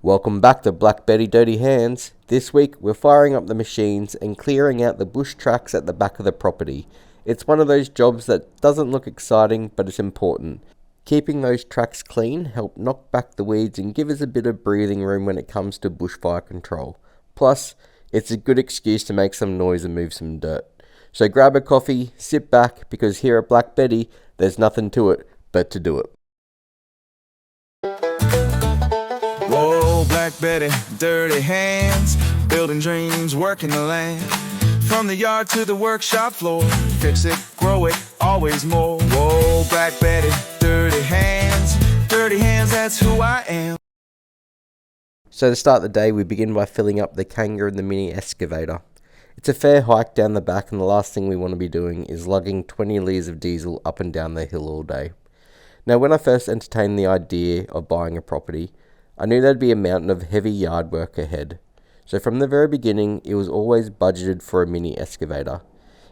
Welcome back to Black Betty Dirty Hands. This week we're firing up the machines and clearing out the bush tracks at the back of the property. It's one of those jobs that doesn't look exciting, but it's important. Keeping those tracks clean help knock back the weeds and give us a bit of breathing room when it comes to bushfire control. Plus, it's a good excuse to make some noise and move some dirt. So grab a coffee, sit back, because here at Black Betty, there's nothing to it but to do it. Whoa, Black Betty, dirty hands, building dreams, working the land. From the yard to the workshop floor, fix it, grow it, always more. Whoa, Black Betty, dirty hands, that's who I am. So to start the day, we begin by filling up the Kanga and the mini excavator. It's a fair hike down the back, and the last thing we want to be doing is lugging 20 litres of diesel up and down the hill all day. Now, when I first entertained the idea of buying a property, I knew there'd be a mountain of heavy yard work ahead. So from the very beginning, it was always budgeted for a mini excavator.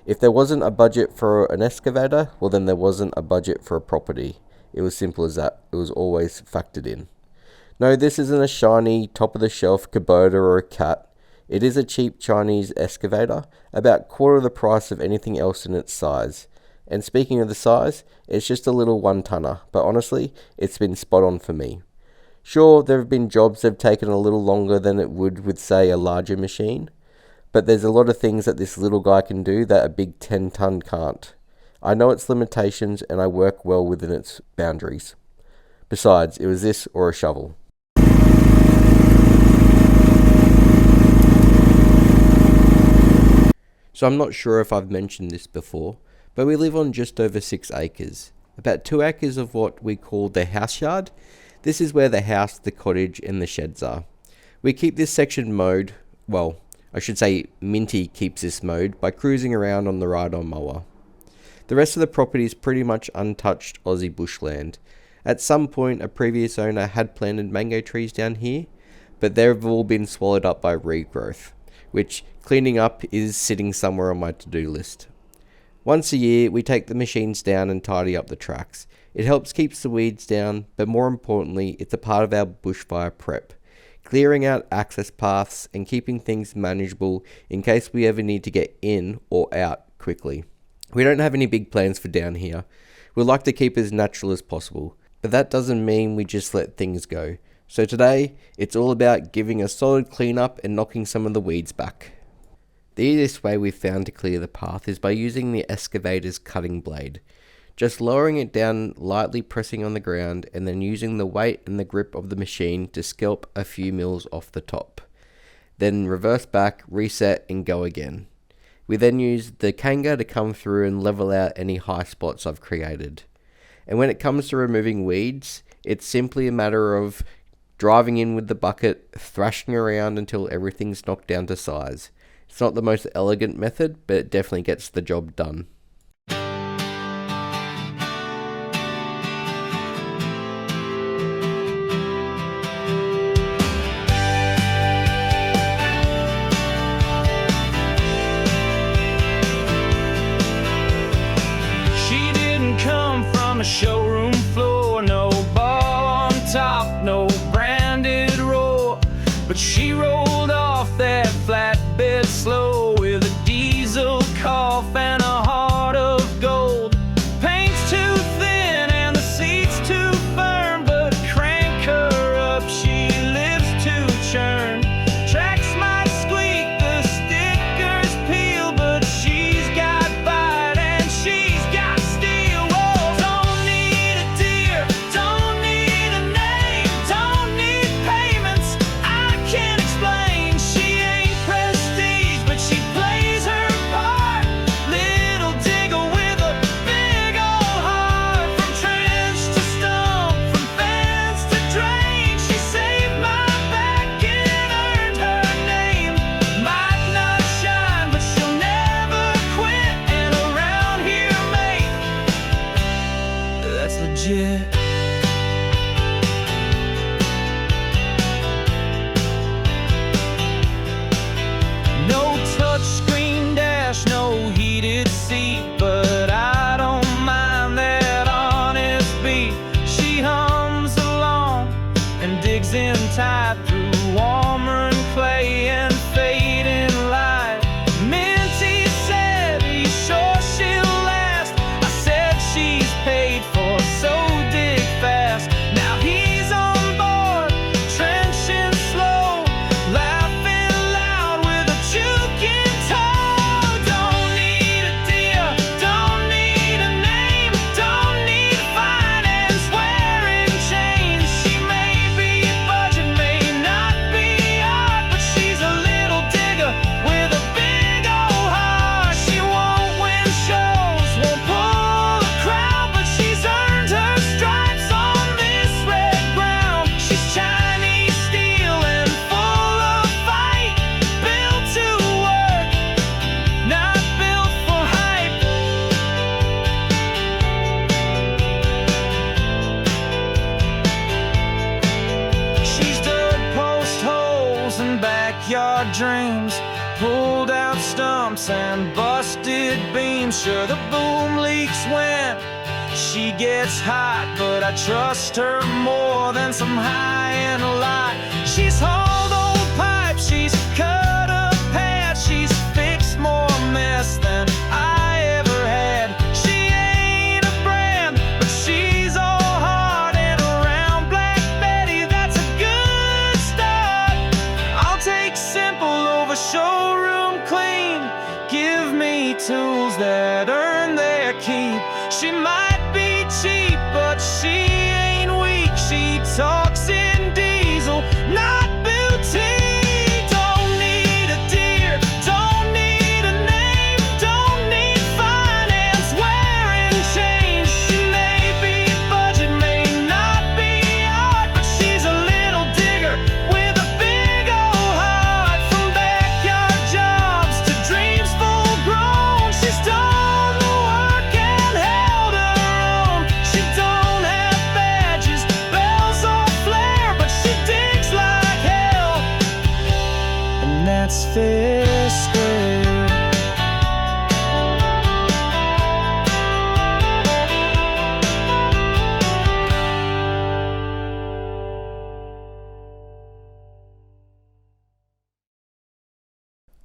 If there wasn't a budget for an excavator, well then there wasn't a budget for a property. It was simple as that. It was always factored in. No, this isn't a shiny, top-of-the-shelf Kubota or a Cat. It is a cheap Chinese excavator, about quarter the price of anything else in its size. And speaking of the size, it's just a little one-tonner, but honestly, it's been spot on for me. Sure, there have been jobs that have taken a little longer than it would with, say, a larger machine, but there's a lot of things that this little guy can do that a big 10-ton can't. I know its limitations and I work well within its boundaries. Besides, it was this or a shovel. So I'm not sure if I've mentioned this before, but we live on just over 6 acres. About 2 acres of what we call the house yard. This is where the house, the cottage and the sheds are. We keep this section mowed, well, I should say Minty keeps this mowed by cruising around on the ride-on mower. The rest of the property is pretty much untouched Aussie bushland. At some point a previous owner had planted mango trees down here, but they've all been swallowed up by regrowth, which cleaning up is sitting somewhere on my to-do list. Once a year we take the machines down and tidy up the tracks. It helps keep the weeds down, but more importantly, it's a part of our bushfire prep, clearing out access paths and keeping things manageable in case we ever need to get in or out quickly. We don't have any big plans for down here. We'd like to keep it as natural as possible, but that doesn't mean we just let things go. So today, it's all about giving a solid cleanup and knocking some of the weeds back. The easiest way we've found to clear the path is by using the excavator's cutting blade. Just lowering it down, lightly pressing on the ground, and then using the weight and the grip of the machine to scalp a few mils off the top. Then reverse back, reset, and go again. We then use the Kanga to come through and level out any high spots I've created. And when it comes to removing weeds, it's simply a matter of driving in with the bucket, thrashing around until everything's knocked down to size. It's not the most elegant method, but it definitely gets the job done. A showroom floor, no ball on top, no branded roar, but she rolled off that flatbed slow with a diesel cough and a heart of gold. Paint's too thin and the seat's too firm, but crank her up, she lives to churn. Tracks might squeak, the stickers peel, but she's got bite and she's got steel. No touchscreen dash, no heated seat, but I don't mind that honest beat. She hums along and digs in tight through backyard dreams, pulled out stumps and busted beams. Sure, the boom leaks when she gets hot, but I trust her more than some high-end lie. She's hauled old pipes, she's cut a path, she's fixed more mess than I ever had. She ain't a brand, but she's all heart, and around Black Betty, that's a good start. I'll take simple over showroom clean. Give me tools that earn their keep. She might be cheap, but she ain't weak. She talks in diesel, not boutique. Don't need a deer, don't need a name, don't need finance, wearing change. She may be budget, may not be art, but she's a little digger with a big old heart. From backyard jobs to dreams full grown, she's done the work and held her own. She don't have badges, bells or flair, but she digs like hell, and that's fair square.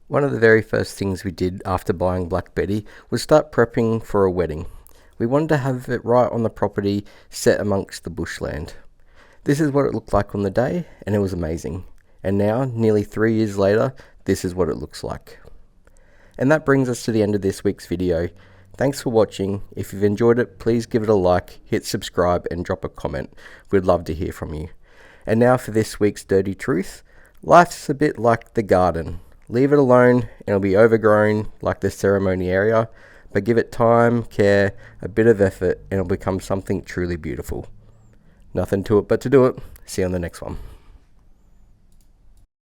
One of the very first things we did after buying Black Betty was start prepping for a wedding. We wanted to have it right on the property, set amongst the bushland. This is what it looked like on the day, and it was amazing. And now, nearly 3 years later, this is what it looks like. And that brings us to the end of this week's video. Thanks for watching. If you've enjoyed it, please give it a like, hit subscribe, and drop a comment. We'd love to hear from you. And now for this week's Dirty Truth. Life's a bit like the garden. Leave it alone and it'll be overgrown like the ceremony area, but give it time, care, a bit of effort, and it'll become something truly beautiful. Nothing to it but to do it. See you on the next one.